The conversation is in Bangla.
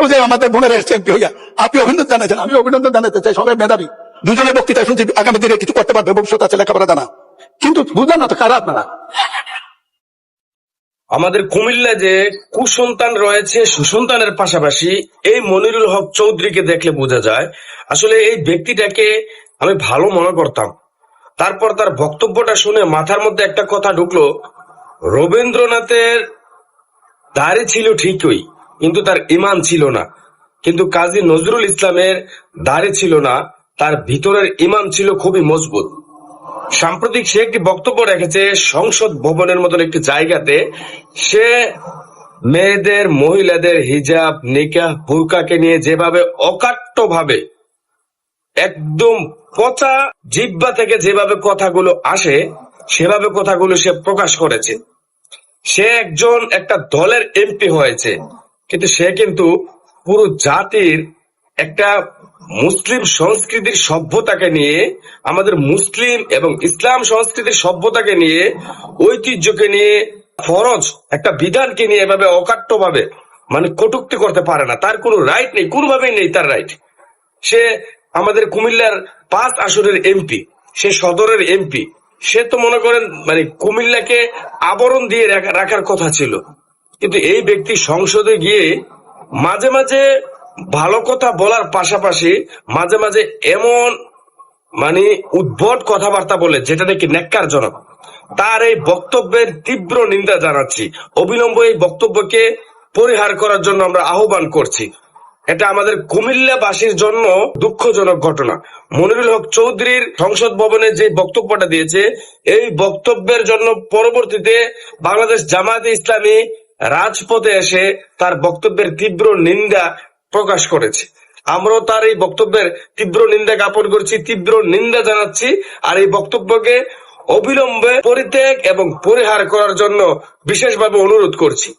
পর্যায়ে আমাদের বোনেরা এসছে এমপি হইয়া, আপনি অভিনন্দন জানাচ্ছেন, আমি অভিনন্দন জানাতে চাই। সবাই মেধাবী, দুজনের বক্তৃতা শুনছি, আগামী দিনে কিছু করতে পারবে, ভবিষ্যৎ আছে, লেখাপড়া জানা, কিন্তু বুঝলেন না তো কারা আপনারা। আমাদের কুমিল্লা যে কুসন্তান রয়েছে, সুসন্তানের পাশাপাশি এই মনিরুল হক চৌধুরীকে দেখলে বোঝা যায় আসলে এই ব্যক্তিটাকে আমি ভালো মনে করতাম। তারপর তার বক্তব্যটা শুনে মাথার মধ্যে একটা কথা ঢুকলো, রবীন্দ্রনাথের দাড়ি ছিল ঠিকই, কিন্তু তার ইমান ছিল না। কিন্তু কাজী নজরুল ইসলামের দাড়ি ছিল না, তার ভিতরের ইমান ছিল খুবই মজবুত। সাম্প্রতিক সে একটি বক্তব্য রেখেছে সংসদ ভবনের মতন একটি জায়গাতে। সে মেয়েদের, মহিলাদের হিজাব, নিকাহ, বুরকাকে নিয়ে যেভাবে অকাট্য ভাবে, একদম পচা জিহ্বা থেকে যেভাবে কথাগুলো আসে, সেভাবে কথাগুলো সে প্রকাশ করেছে। সে একটা দলের এমপি হয়েছে, কিন্তু সে কিন্তু পুরো জাতির একটা মুসলিম সংস্কৃতির সভ্যতাকে নিয়ে, আমাদের মুসলিম এবং ইসলাম সংস্কৃতির সভ্যতাকে নিয়ে, ঐতিহ্যকে নিয়ে, ফরজ একটা বিধানকে নিয়ে এভাবে অকাট্য ভাবে মানে কটূক্তি করতে পারে না। তার কোনো রাইট নেই, কোনোভাবেই নেই তার রাইট। সে আমাদের কুমিল্লার 5 আসনের এমপি, সে সদরের এমপি। সে তো মনে করেন মানে কুমিল্লাকে আবরণ দিয়ে রাখার কথা ছিল, কিন্তু এই ব্যক্তি সংসদে গিয়ে মাঝে মাঝে ভালো কথা বলার পাশাপাশি মাঝে মাঝে এমন মানে উদ্ভট কথাবার্তা বলে যেটা নাকি ন্যাক্কারজনক। তার এই বক্তব্যের তীব্র নিন্দা জানাচ্ছি। অবিলম্বে এই বক্তব্যকে পরিহার করার জন্য আমরা আহ্বান করছি। এটা আমাদের কুমিল্লাবাসীর জন্য দুঃখজনক ঘটনা। মনিরুল হক চৌধুরীর সংসদ ভবনে যে বক্তব্যটা দিয়েছে, এই বক্তব্যের জন্য পরবর্তীতে বাংলাদেশ জামায়াতে ইসলামী রাজপথে এসে তার বক্তব্যের তীব্র নিন্দা প্রকাশ করেছে। আমরাও তার এই বক্তব্যের তীব্র নিন্দা জ্ঞাপন করছি, তীব্র নিন্দা জানাচ্ছি। আর এই বক্তব্যকে অবিলম্বে পরিত্যাগ এবং পরিহার করার জন্য বিশেষভাবে অনুরোধ করছি।